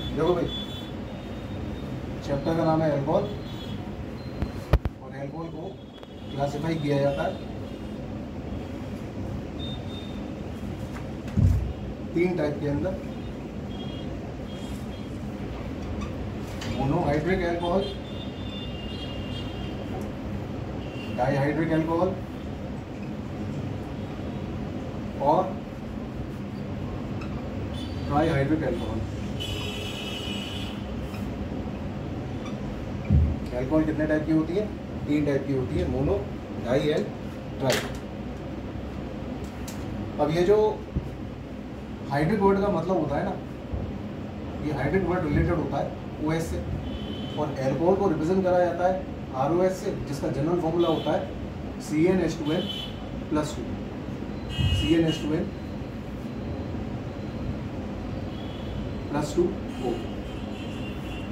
देखो भाई, चैप्टर का नाम है एल्कोहल, और एल्कोहल को क्लासिफाई किया जाता है 3 टाइप के अंदर। मोनोहाइड्रिक एल्कोहल, डाइहाइड्रिक एल्कोहल और ट्राइहाइड्रिक एल्कोहल। एल्कोहल कितने टाइप की होती है? 3 टाइप की होती है, मोनो, डाई एंड ट्राई। अब ये जो हाइड्रिक वर्ड का मतलब होता है ना, ये हाइड्रिक वर्ड रिलेटेड होता है OH से, और एल्कोहल को रिप्रेजेंट करा जाता है ROH से, जिसका जनरल फॉर्मूला होता है CnH2n+2। CnH2n+2O,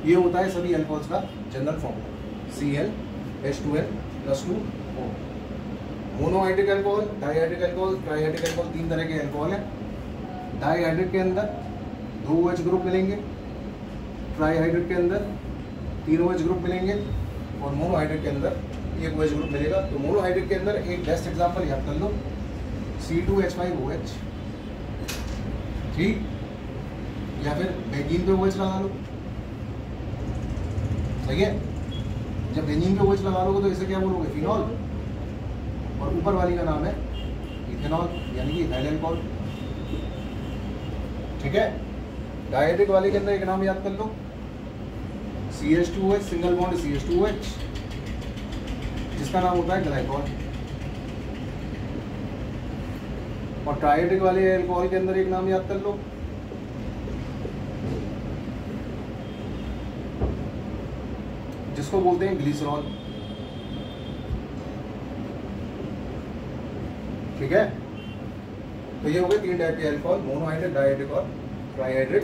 ये होता है सभी एल्कोहल्स का general formula, CnH2n+2O। Monohydric alcohol, dihydric alcohol, trihydric alcohol, 3 तरह के एल्कोहल हैं। डाइहाइड्रिक के अंदर 2 OH ग्रुप मिलेंगे, ट्राइहाइड्रिक के अंदर 3 OH ग्रुप मिलेंगे, और मोनोहाइड्रिक के अंदर 1 OH ग्रुप मिलेगा। तो मोनोहाइड्रिक के अंदर एक बेस्ट एग्जांपल याद कर लो, C2H5OH, ठीक, या फिर बेंजीन पे OH लगा लो, सही है। जब बेंजीन पे OH लगा लोगे तो इसे क्या बोलोगे? फिनॉल, और ऊपर वाली का नाम है इथेनॉल, यानी कि इथाइल अल्कोहल, ठीक है। डाइहाइड्रिक वाले के अंदर एक नाम याद कर लो, CH2OH, सिंगल बॉन्ड CH2OH, जिसका नाम होता है ग्लाइकॉल। और ट्राइहाइड्रिक वाले एल्कोहल के अंदर एक नाम याद कर लो, जिसको बोलते हैं ग्लिसरॉल, ठीक है। तो ये हो गए 3 टाइप के एल्कोहल, मोनोहाइड्रिक, डाइहाइड्रिक और ट्राइहाइड्रिक।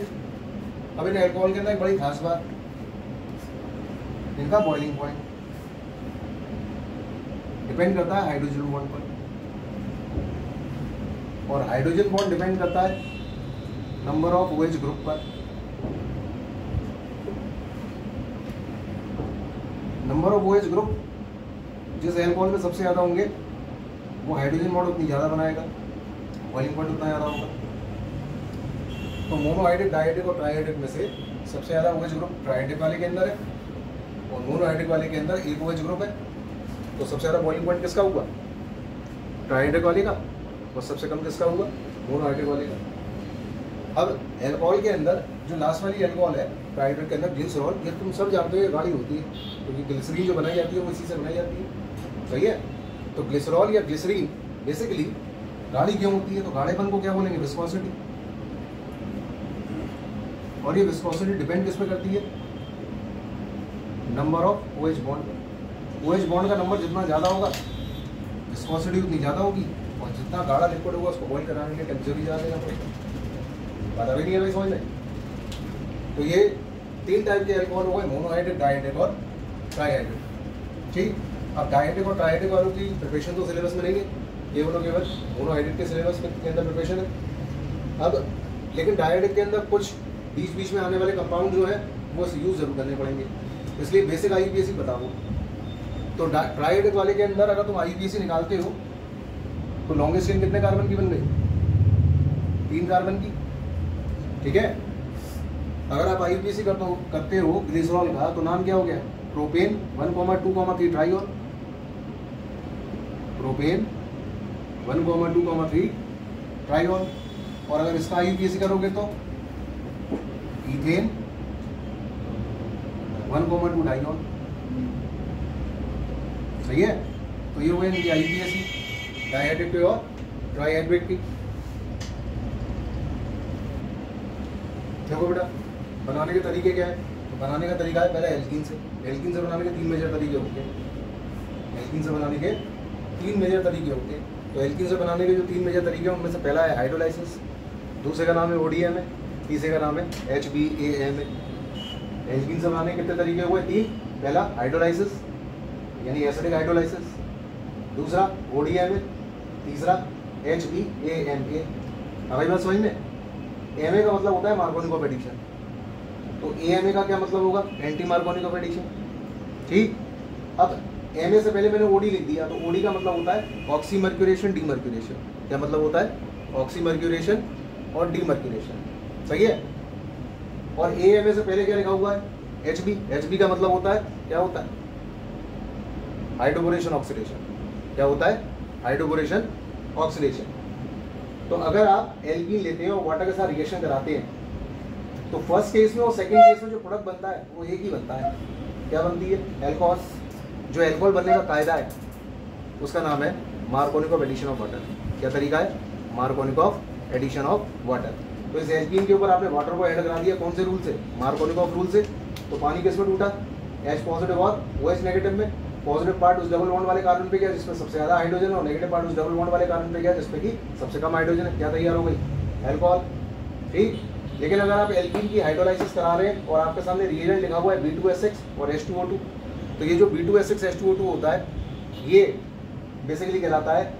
अब इन एल्कोहल के अंदर एक बड़ी खास बात, इनका बॉइलिंग पॉइंट डिपेंड करता है हाइड्रोजन बॉन्ड पर, और हाइड्रोजन बॉन्ड डिपेंड करता है नंबर ऑफ OH ग्रुप पर। नंबर ऑफ OH ग्रुप जिस एल्कोहल में सबसे ज़्यादा होंगे वो हाइड्रोजन बॉन्ड उतनी ज़्यादा बनाएगा, बॉइलिंग पॉइंट उतना ज़्यादा होगा। तो मोनोहाइड्रिक, डाइहाइड्रिक और ट्राइहाइड्रिक में से सबसे ज़्यादा OH ग्रुप ट्राइहाइड्रिक वाले के अंदर है, और मोनोहाइड्रिक वाले के अंदर 1 OH ग्रुप है। तो सबसे ज़्यादा बॉइलिंग पॉइंट किसका हुआ? ट्राइहाइड्रिक वाले का, और सबसे कम किसका हुआ? मोनोहाइड्रिक वाले का। अब एल्कोहल के अंदर जो लास्ट वाली एल्कोहल है ट्राइहाइड्रिक के अंदर, ग्लिसरॉल, ये तुम सब जानते हो ये गाढ़ी होती है, क्योंकि ग्लिसरीन जो बनाई जाती है वो इसी से बनाई जाती है, सही है। तो ग्लिसरॉल या ग्लिसरीन बेसिकली गाढ़ी क्यों होती है? तो गाढ़ेपन को क्या बोलेंगे? विस्कोसिटी। और ये विस्कोसिटी डिपेंड किस पे करती है? Number of OH bond. OH bond का नंबर जितना ज़्यादा होगा विस्कोसिटी उतनी ज़्यादा होगी, और जितना गाढ़ा लिक्विड होगा उसको बॉइल कराने के लिए टेम्परेचर भी ज़्यादा देना पड़ेगा। बात अभी नहीं है भाई समझ में? तो ये 3 टाइप के एल्कोहल हो गए, मोनोहाइड्रिक, डाइहाइड्रिक और ट्राइहाइड्रिक, ठीक। अब डाइहाइड्रिक और ट्राइहाइड्रिक वालों की प्रिपरेशन तो सिलेबस में नहीं है, केवल मोनोहाइड्रिक के सिलेबस के अंदर प्रिपरेशन है। अब लेकिन डाइहाइड्रिक के अंदर कुछ बीच में आने वाले कंपाउंड जो है वो यूज़ जरूर करने पड़ेंगे, इसलिए बेसिक IUPAC बताओ। तो ट्राइहाइड्रिक वाले के अंदर अगर तुम IUPAC निकालते हो तो लॉन्गेस्ट चेन कितने कार्बन की बन गई? 3 कार्बन की, ठीक है। अगर आप IUPAC करते हो ग्लिसरॉल का तो नाम क्या हो गया? Propane 1,2,3 triol, propane 1,2,3 triol. और अगर इसका IUPAC करोगे तो इथेन 1,2 डाइऑल, सही है। तो ये हुए इनकी IUPAC डाइहाइड्रिक की और ट्राइहाइड्रिक की। देखो बेटा, बनाने के तरीके क्या है? तो बनाने का तरीका है पहले एल्कीन से बनाने के 3 मेजर तरीके होते हैं। एल्कीन से बनाने के 3 मेजर तरीके होते हैं। तो एल्कीन से बनाने के जो 3 मेजर तरीके हैं उनमें से पहला है हाइड्रोलाइसिस, दूसरे का नाम है ODM है, तीसरे का नाम है HBAM है। एल्कीन से बनाने के कितने तरीके हुए? 3। पहला हाइड्रोलाइसिस यानी एसिडिक हाइड्रोलाइसिस, दूसरा ODM है, तीसरा HBAM है। अभी बात समझ में? MA का मतलब होता है मार्कोनी कॉम्पिटिशन, तो AMA का क्या मतलब होगा, एंटी मार्कोनिक ऑफ एडिशन। ठीक, अब MA से पहले मैंने OD लिख दिया, तो OD का मतलब होता है ऑक्सीमर्क्यूरेशन डीमर्क्यूरेशन। क्या मतलब होता है, ऑक्सीमर्क्यूरेशन और डीमर्क्यूरेशन, सही है। और AMA से पहले क्या लिखा हुआ है, HB। HB का मतलब होता है, क्या होता है, हाइड्रोबोरेशन ऑक्सीडेशन। क्या होता है, हाइड्रोबोरेशन ऑक्सीडेशन। तो अगर आप एल्कीन लेते हैं और वाटर के साथ रिएक्शन कराते हैं, तो फर्स्ट केस में और सेकंड केस में जो प्रोडक्ट बनता है वो एक ही बनता है। क्या बनती है, एल्कोहल। जो एल्कोहल बनने का कायदा है उसका नाम है Markovnikov of addition of water. क्या तरीका है, Markovnikov of addition of water. तो इस एल्कीन के ऊपर आपने वाटर को ऐड करा दिया, कौन से रूल से, मार्कोनिक ऑफ रूल से। तो पानी किस में टूटा, H पॉजिटिव और OH नेगेटिव में। पॉजिटिव पार्ट उस डबल बॉन्ड वाले कार्बन पे गया जिसमें सबसे ज्यादा हाइड्रोजन है, और नेगेटिव पार्ट उस डबल बॉन्ड वाले कार्बन पे गया जिसमें कि सबसे कम हाइड्रोजन है। क्या तैयार हो गई, एल्कोहल। ठीक, लेकिन अगर आप एल्कीन की हाइड्रोलाइसिस करा रहे हैं और आपके सामने रिएजेंट लिखा हुआ है B2S6 और H2O2, तो ये जो B2S6 H2O2 होता है ये बेसिकली कहलाता है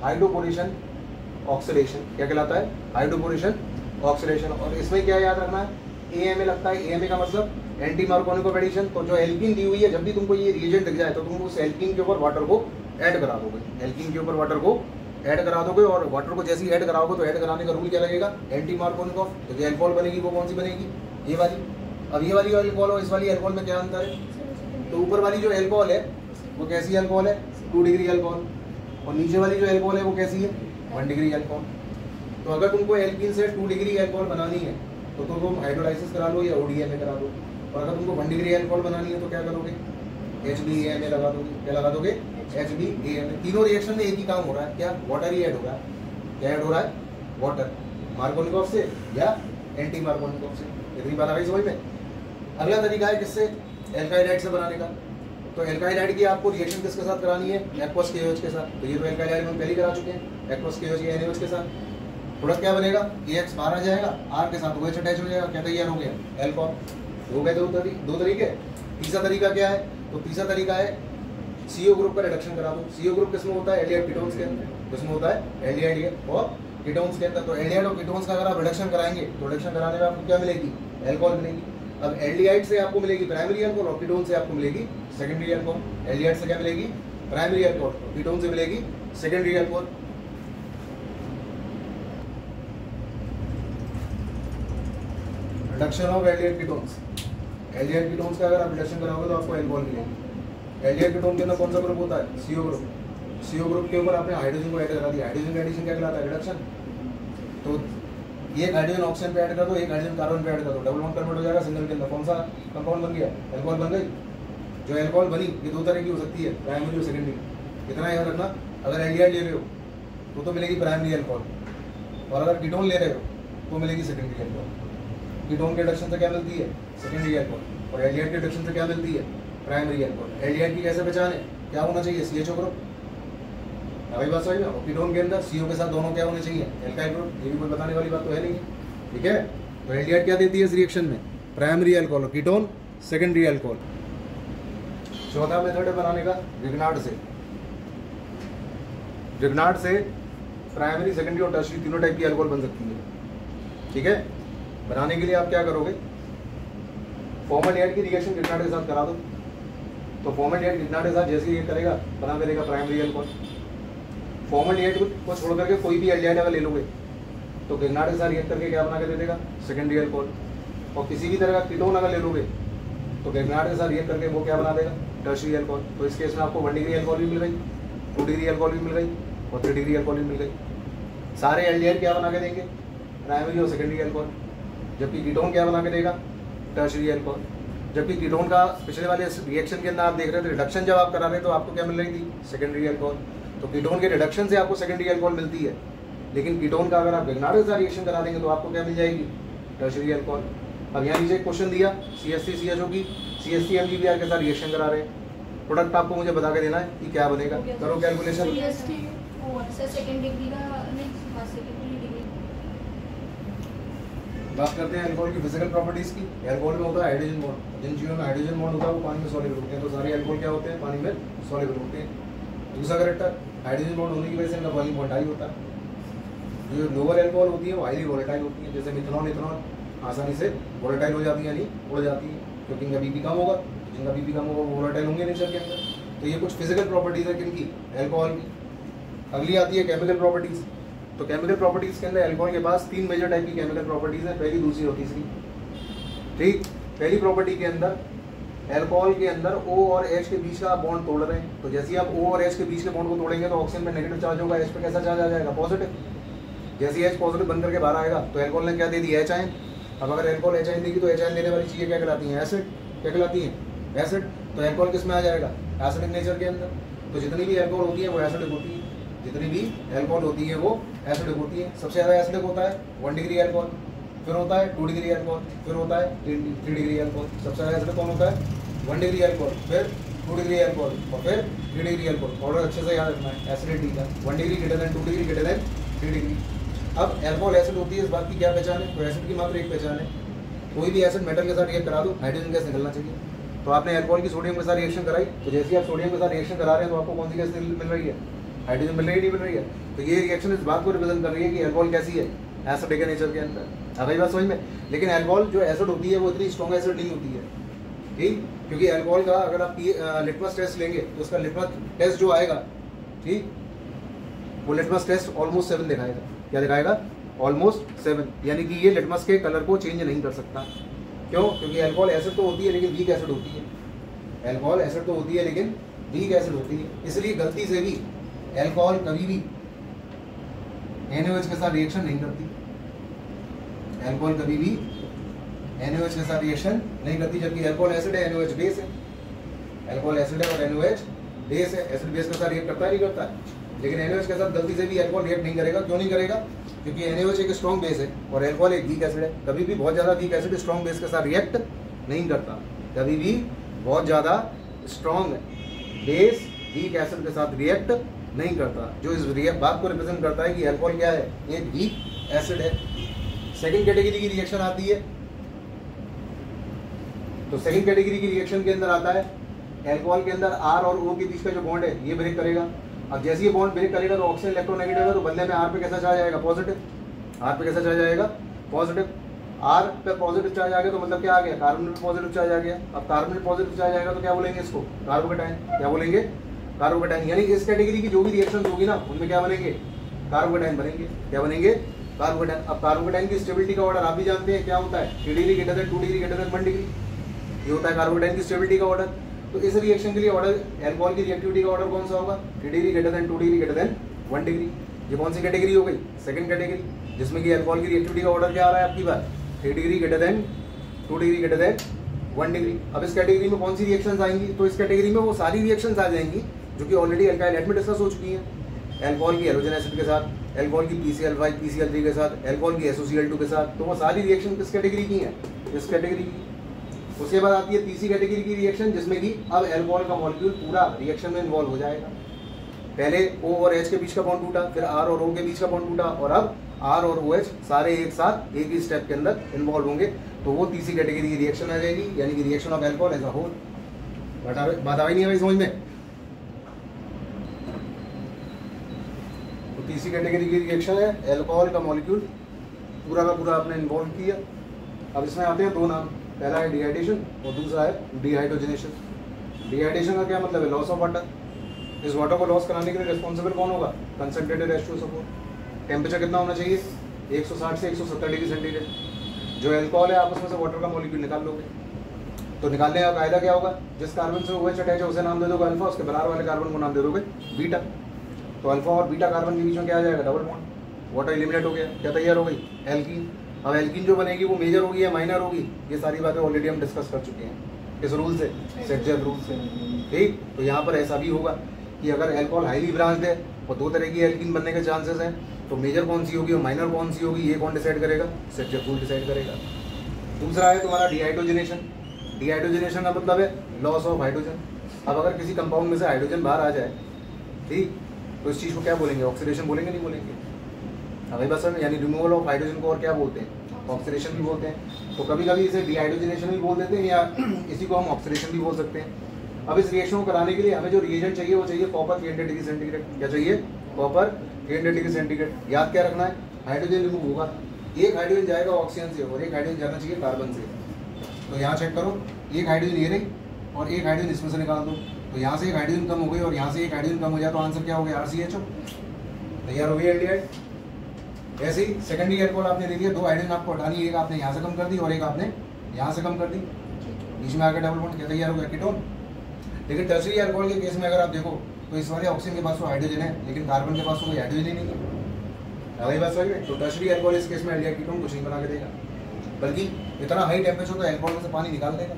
हाइड्रोबोरेशन ऑक्सीडेशन। क्या कहलाता है, हाइड्रोबोरेशन ऑक्सीडेशन। और इसमें क्या याद रखना है, AMA लगता है। AMA का मतलब एंटी मार्कोनिक ऑफ एडिशन। तो जो एल्कीन दी हुई है, जब भी तुमको ये रिएजेंट दिख जाए तो तुम उस एल्कीन के ऊपर वाटर को ऐड करा दोगे। एल्कीन के ऊपर वाटर को ऐड करा दोगे, और वाटर को जैसे ही ऐड कराओगे तो ऐड कराने का रूल क्या लगेगा, एंटी मार्कोनिक ऑफ। तो जो एल्कोहल बनेगी वो कौन सी बनेगी, ये वाली। अब ये वाली एल्कोहल और इस वाली एल्कोहल में क्या अंतर है, तो ऊपर वाली जो एल्कोहल है वो कैसी एल्कोहल है, 2 डिग्री एल्कोहल, और नीचे वाली जो एल्कोहल है वो कैसी है, 1 डिग्री एल्कोहल। तो अगर तुमको एल्कीन से 2 डिग्री एल्कोहल बनानी है तो तुम हाइड्रोलाइसिस करा लो या ODMA करा दो। और अगर तुमको 1 डिग्री एल्कोहल बनानी है तो क्या करोगे, HBAMA लगा दोगे। क्या लगा दोगे, HBAMA। तीनों रिएक्शन में एक ही काम हो रहा है, क्या, वाटर ही ऐड हो रहा है। क्या ऐड हो रहा है, वाटर, मार्कोनिक ऑफ से या एंटी मार्कोनिक ऑफ से। इतनी बात आ गई समझ में। अगला तरीका है किससे, एल्काइल हाइड से बनाने का। तो एल्काइल हाइड की आपको रिएक्शन किसके साथ करानी है, एक्वस KOH के साथ। तो ये तो एल्काइल हाइड में पहले करा चुके हैं, एक्वस KOH या NaOH के साथ। प्रोडक्ट क्या बनेगा, AX बाहर आ जाएगा, R के साथ OH अटैच हो जाएगा। क्या तैयार हो गया, एल्कोहल। हो गए दो तरीके। तीसरा तरीका क्या है, तो तीसरा तरीका है CO ग्रुप का रिडक्शन करा दो। CO ग्रुप किसमें होता है, एल्डिहाइड कीटोन्स के अंदर। किसमें होता है, एल्डिहाइड और कीटोन्स के अंदर। तो एल्डिहाइड और कीटोन्स का अगर आप रिडक्शन कराएंगे तो रिडक्शन कराने में आपको क्या मिलेगी, एल्कोहल मिलेगी। अब एल्डिहाइड से आपको मिलेगी प्राइमरी एल्कोहल और कीटोन से आपको मिलेगी सेकेंडरी एल्कोहल। एल्डिहाइड से क्या मिलेगी, प्राइमरी एल्कोहल, और कीटोन से मिलेगी secondary alcohol. Reduction of aldehyde ketones. Aldehyde ketones का अगर आप रिडक्शन कराओगे तो आपको एल्कोहल मिलेगी। एल्डिहाइड कीटोन के अंदर कौन सा ग्रुप होता है, CO ग्रुप। CO ग्रुप के ऊपर आपने हाइड्रोजन को ऐड करा दिया। हाइड्रोजन का एडिशन क्या कहलाता है, रिडक्शन। तो एक हाइड्रोजन ऑक्सीजन पे ऐड कर दो, एक हाइड्रोजन कार्बन पे ऐड कर दो, डबल बॉन्ड कन्वर्ट हो जाएगा सिंगल के अंदर। कौन सा कंपाउंड बन गया, एल्कोहल बन गई। जो एल्कोहल बनी ये 2 तरह की हो सकती है, प्राइमरी और सेकेंडरी। इतना याद रखना, अगर एल्डिहाइड ले रहे हो तो मिलेगी प्राइमरी एल्कोहल, और अगर कीटोन ले रहे हो तो मिलेगी सेकेंडरी एल्कोहल। कीटोन के रिडक्शन से क्या मिलती है, सेकेंडरी एल्कोहल, और एल्डिहाइड के रिडक्शन से क्या मिलती है, प्राइमरी एल्कोहल। एल्डिहाइड की कैसे पहचान है, क्या होना चाहिए, CHO ग्रुप। अभी बात समझ में। और कीटोन के अंदर CO के साथ दोनों क्या होने चाहिए, एल्काइल ग्रुप। ये भी कोई बताने वाली बात तो है नहीं, ठीक है। तो एल्डिहाइड क्या देती है इस रिएक्शन में, प्राइमरी एल्कोहल, और कीटोन सेकेंडरी एल्कोहल। चौथा मेथड है बनाने का रिग्नार्ड से। रिग्नार्ड से प्राइमरी, सेकेंडरी और टर्शियरी तीनों टाइप की एल्कोहल बन सकती है, ठीक है। बनाने के लिए आप क्या करोगे, फॉर्मल्डिहाइड की रिएक्शन रिग्नार्ड के साथ करा दो। तो फॉर्मल्डिहाइड रिग्नार्ड के साथ जैसे ये करेगा बना देगा प्राइमरी एल्कोहल। फॉर्मल्डिहाइड को छोड़ करके कोई भी एल्डिहाइड अगर ले लोगे तो रिग्नार्ड के साथ रिएक्ट करके क्या बना के दे देगा, सेकेंडरी एल्कोहल। और किसी भी तरह का कीटोन अगर ले लोगे तो रिग्नार्ड के साथ रिएक्ट करके वो क्या बना देगा, टर्शियरी एल्कोहल। तो इस केस में आपको 1 डिग्री एल्कोहल भी मिल गई, 2 डिग्री एल्कोहल भी मिल गई, और 3 डिग्री एल्कोहल भी मिल गई। सारे एल्डिहाइड क्या बना के देंगे, प्राइमरी और सेकेंडरी एल्कोहल। जबकि कीटोन क्या बना के देगा, टर्शियरी एल्कोहल। जबकि कीटोन का पिछले वाले रिएक्शन के अंदर आप देख रहे थे, रिडक्शन जब आप करा रहे तो आपको क्या मिल रही थी, सेकेंडरी एल्कोहल। तो कीटोन के रिडक्शन से आपको सेकेंडरी एल्कोहल मिलती है, लेकिन कीटोन का अगर आप रिग्नार्ड के साथ रिएक्शन करा देंगे तो आपको क्या मिल जाएगी, टर्शियरी एल्कोहल। अब यहाँ नीचे क्वेश्चन दिया, CH3CHO की CH3MgBr के साथ रिएक्शन करा रहे हैं। प्रोडक्ट आपको मुझे बता के देना है कि क्या बनेगा, करो कैलकुलेशन। बात करते हैं अल्कोहल की फिजिकल प्रॉपर्टीज की। अल्कोहल में होता है हाइड्रोजन बॉन्ड। जिन चीजों में हाइड्रोजन बॉन्ड होता है वो पानी में सॉल्युबल होते हैं। तो सारे अल्कोहल क्या होते हैं, पानी में सॉल्युबल होते हैं। दूसरा करेक्टर, हाइड्रोजन बॉन्ड होने की वजह से इनका बॉइलिंग पॉइंट हाई होता है। जो लोअर अल्कोहल होती है वो हाईली वोलेटाइल होती है, जैसे मिथनॉल, इथनॉल, आसानी से वोलेटाइल हो जाती है, यानी उड़ जाती है, क्योंकि इनका बीपी कम होगा, जिनका बीपी कम होगा वो वोलेटाइल होंगे नेचर के अंदर। तो ये कुछ फिजिकल प्रॉपर्टीज है किनकी, अल्कोहल की। अगली आती है केमिकल प्रॉपर्टीज। तो केमिकल प्रॉपर्टीज के अंदर अल्कोहल के पास 3 मेजर टाइप की केमिकल प्रॉपर्टीज है, पहली, दूसरी और तीसरी। ठीक, पहली प्रॉपर्टी के अंदर अल्कोहल के अंदर O और H के बीच का आप बॉन्ड तोड़ रहे हैं, तो जैसे ही आप O और H के बीच के बॉन्ड को तोड़ेंगे तो ऑक्सीजन पे नेगेटिव चार्ज होगा, H पे कैसा चार्ज आ जाएगा, पॉजिटिव। जैसे ही H पॉजिटिव बन करके बाहर आएगा तो अल्कोहल ने क्या दे दी, H आयन। अब अगर अल्कोहल H आयन देगी तो H आयन देने वाली चीजें क्या कहलाती हैं, एसिड। क्या कहलाती हैं, एसिड। तो अल्कोहल किस में आ जाएगा, एसिडिक नेचर के अंदर। तो जितनी भी अल्कोहल होती है वो एसिडिक होती है, जितनी भी अल्कोहल होती है वो एसिडिक होती है। सबसे ज्यादा एसिडिक होता है 1 डिग्री अल्कोहल, फिर होता है 2 डिग्री अल्कोहल, फिर होता है 3 डिग्री अल्कोहल। सबसे ज्यादा एसिडिक कौन होता है, 1 डिग्री अल्कोहल, फिर 2 डिग्री अल्कोहल और फिर 3 डिग्री अल्कोहल। ऑर्डर अच्छे से याद रखना है एसिडिटी का, 1 degree greater than 2 degree greater than 3 degree. अब अल्कोहल एसिड होती है, इस बात की क्या पहचान है, तो एसिड की मात्र एक पहचान है, कोई भी एसिड मेटल के साथ रिएक्ट करा दो हाइड्रोजन गैस निकलना चाहिए। तो आपने अल्कोहल की सोडियम के साथ रिएक्शन कराई, तो जैसे ही आप सोडियम के साथ रिएक्शन करा रहे हैं तो आपको कौन सी गैस मिल रही है, हाइड्रोजन मिल रही है, नहीं मिल रही है। तो ये रिएक्शन इस बात को रिप्रेजेंट कर रही है कि अल्कोहल कैसी है, एसिडिक है नेचर के अंदर। अब ये बात समझ में। लेकिन अल्कोहल जो एसिड होती है वो इतनी स्ट्रॉन्ग एसिड नहीं होती है, ठीक, क्योंकि अल्कोहल का अगर आप लिटमस टेस्ट लेंगे तो उसका लिटमस टेस्ट जो आएगा, ठीक, वो लिटमस टेस्ट ऑलमोस्ट 7 दिखाएगा। क्या दिखाएगा, ऑलमोस्ट 7, यानी कि ये लिटमस के कलर को चेंज नहीं कर सकता। क्यों, क्योंकि अल्कोहल एसिड तो होती है लेकिन वीक एसिड होती है। अल्कोहल एसिड तो होती है लेकिन वीक एसिड होती है, इसलिए गलती से भी अल्कोहल कभी भी NaOH के साथ रिएक्शन नहीं करती। अल्कोहल कभी भी NaOH के साथ रिएक्शन नहीं करती, जबकि अल्कोहल एसिड है, NaOH बेस है। अल्कोहल एसिड है और NaOH बेस है, एसिड बेस के साथ रिएक्ट करता है, नहीं करता है। लेकिन NaOH के साथ गलती से भी अल्कोहल रिएक्ट नहीं करेगा। क्यों नहीं करेगा, क्योंकि NaOH एक स्ट्रॉन्ग बेस है और अल्कोहल एक वीक एसिड है। कभी भी बहुत ज्यादा वीक एसिड स्ट्रॉन्ग बेस के साथ रिएक्ट नहीं करता, कभी भी बहुत ज्यादा स्ट्रॉन्ग बेस वीक एसिड के साथ रिएक्ट नहीं करता, जो इस बात को रिप्रेजेंट करता है कि अल्कोहल क्या है, एक वीक एसिड है। सेकंड कैटेगरी की रिएक्शन आती है, तो सेकंड कैटेगरी की रिएक्शन के अंदर आता है अल्कोहल के अंदर R और O के बीच का जो बॉन्ड है ये ब्रेक करेगा। अब जैसे ये बॉन्ड ब्रेक करेगा तो ऑक्सीजन इलेक्ट्रोनेगेटिव है, तो बदले में R पे कैसा चार्ज आएगा, पॉजिटिव। R पे कैसा चार्ज आएगा, पॉजिटिव। R पे पॉजिटिव चार्ज आ गया तो मतलब क्या आ गया, कार्बन पे पॉजिटिव चार्ज आ गया। अब कार्बन पे पॉजिटिव चार्ज आएगा तो क्या बोलेंगे इसको, कार्बोकेटाइन। क्या बोलेंगे, कार्बोकेटाइन। यानी इस कैटेगरी की जो भी रिएक्शन होगी ना उनमें क्या बनेंगे, कार्बोकेटाइन बनेंगे। क्या बनेंगे, कार्बोकेटाइन। अब कार्बोकेटाइन की स्टेबिलिटी का ऑर्डर आप भी जानते हैं, क्या होता है, 3 degree greater than 2 degree greater than 1 degree, ये होता है कार्बोकेटाइन की स्टेबिलिटी का ऑर्डर। तो इस रिएक्शन के लिए ऑर्डर, अल्कोहल की रिएक्टिविटी का ऑर्डर कौन सा होगा, 3 degree greater than 2 degree greater than 1 degree. ये कौन सी कैटेगरी हो गई, सेकंड कैटेगरी, जिसमें कि अल्कोहल की रिएक्टिविटी का ऑर्डर क्या आ रहा है आपकी बात, 3 degree greater than 2 degree greater than 1 degree. अब इस कैटेगरी में कौन सी रिएक्शंस आएंगी, तो इस कैटेगरी में वो सारी रिएक्शंस आ जाएंगी जो कि ऑलरेडी अल्काइल एट में डिस्कस हो चुकी हैं। अल्कोहल की हैलोजन एसिड के साथ, अल्कोहल की PCl5 PCl3 के साथ, अल्कोहल की SOCl2 के साथ, तो वो सारी रिएक्शन किस कैटेगरी की हैं, इस कैटेगरी की। उसके बाद आती है तीसरी कैटेगरी की रिएक्शन, जिसमें कि अब अल्कोहल का मॉलिक्यूल पूरा रिएक्शन में इन्वॉल्व हो जाएगा। पहले O और H के बीच का बॉन्ड टूटा, फिर R और O के बीच का बॉन्ड टूटा, और अब R और OH सारे एक साथ एक ही स्टेप के अंदर इन्वॉल्व होंगे, तो वो तीसरी कैटेगरी की रिएक्शन आ जाएगी, यानी कि reaction of alcohol as a whole. बात आ रही नहीं है भाई समझ में। तो तीसरी कैटेगरी की रिएक्शन है अल्कोहल का मॉलिक्यूल पूरा का पूरा आपने इन्वॉल्व किया। अब इसमें आते हैं 2 नाम, पहला है डिहाइड्रेशन और दूसरा है डिहाइड्रोजनेशन। डिहाइड्रेशन का क्या मतलब है, लॉस ऑफ वाटर। इस वाटर को लॉस कराने के लिए रिस्पॉन्सिबल कौन होगा, कंसंट्रेटेड H2SO4। टेम्परेचर कितना होना चाहिए, 160 से 170 डिग्री सेंटीग्रेड। जो अल्कोहल है आप उसमें से वाटर का मॉलिक्यूल निकाल लोगे, तो निकालने का कायदा क्या होगा, जिस कार्बन से OH अटैच है उसे नाम दे दोगे अल्फा, उसके बराबर वाले कार्बन को नाम दे दोगे बीटा। तो अल्फा और बीटा कार्बन के बीच में क्या आ जाएगा, डबल बॉन्ड, वाटर एलिमिनेट हो गया, क्या तैयार हो गई, एल्कीन। अब एल्कीन जो बनेगी वो मेजर होगी या माइनर होगी, ये सारी बातें ऑलरेडी हम डिस्कस कर चुके हैं किस रूल से, सेट रूल से, ठीक। तो यहाँ पर ऐसा भी होगा कि अगर अल्कोहल हाईली ब्रांच्ड है और 2 तरह की एल्कीन बनने के चांसेस हैं, तो मेजर कौन सी होगी और माइनर कौन सी होगी, ये कौन डिसाइड करेगा, सेट रूल डिसाइड करेगा। दूसरा है तुम्हारा डिहाइड्रोजनेशन। डिहाइड्रोजनेशन का मतलब है लॉस ऑफ हाइड्रोजन। अब अगर किसी कंपाउंड में से हाइड्रोजन बाहर आ जाए, ठीक, तो इस चीज़ को क्या बोलेंगे, ऑक्सीडेशन बोलेंगे, नहीं बोलेंगे। अभी बस यानी रिमूवल ऑफ हाइड्रोजन को और क्या बोलते हैं, ऑक्सीडेशन भी बोलते हैं। तो कभी कभी इसे डिहाइड्रोजनेशन भी बोल देते हैं, या इसी को हम ऑक्सीडेशन भी बोल सकते हैं। अब इस रिएक्शन को कराने के लिए हमें जो रिएजेंट चाहिए वो चाहिए कॉपर 300 डिग्री सेंटीग्रेड। क्या चाहिए, कॉपर 300 डिग्री सेंटीग्रेड। याद क्या रखना है, हाइड्रोजन रिमूव होगा एक हाइड्रोजन जाएगा ऑक्सीजन से और एक हाइड्रोजन जाना चाहिए कार्बन से। तो यहाँ चेक करो, एक हाइड्रोजन ये रही और एक हाइड्रोजन इसमें से निकाल दो, तो यहाँ से एक हाइड्रोजन कम हो गई और यहाँ से एक हाइड्रोजन कम हो जाए तो आंसर क्या हो गया, RCHO। तैयार हो गई एल्डिहाइड। ऐसे ही सेकेंडरी एल्कोहल आपने ले लिया, 2 हाइड्रोजन आपको हटानी, एक आपने यहाँ से कम कर दी और एक आपने यहाँ से कम कर दी, बीच में आकर डबल बॉन्ड, क्या तैयार हो गया, कीटोन। लेकिन टर्शियरी अल्कोहल के केस में अगर आप देखो तो इस वाले ऑक्सीजन के पास तो हाइड्रोजन है लेकिन कार्बन के पास तो कोई हाइड्रोजन ही नहीं है। अगली बात समझ में, तो टर्शियरी अल्कोहल इस केस में एल्डिहाइड कीटोन कुछ नहीं बना के देगा, बल्कि इतना हाई टेम्परेचर तो अल्कोहल में से पानी निकाल देगा,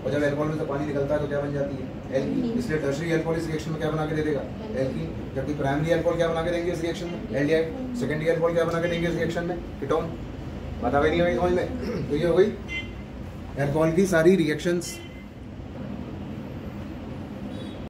और जब अल्कोहल में से पानी निकलता है तो क्या बन जाती है, एल्कीन। इसलिए टर्शियरी अल्कोहल इस रिएक्शन में क्या बना के दे देगा, एल्कीन। जबकि प्राइमरी अल्कोहल क्या बना के देंगे इस रिएक्शन में, एल्डिहाइड। सेकेंडरी अल्कोहल क्या बना के देंगे इस रिएक्शन में, कीटोन। बता नहीं है समझ में। तो ये हो गई अल्कोहल की सारी रिएक्शंस।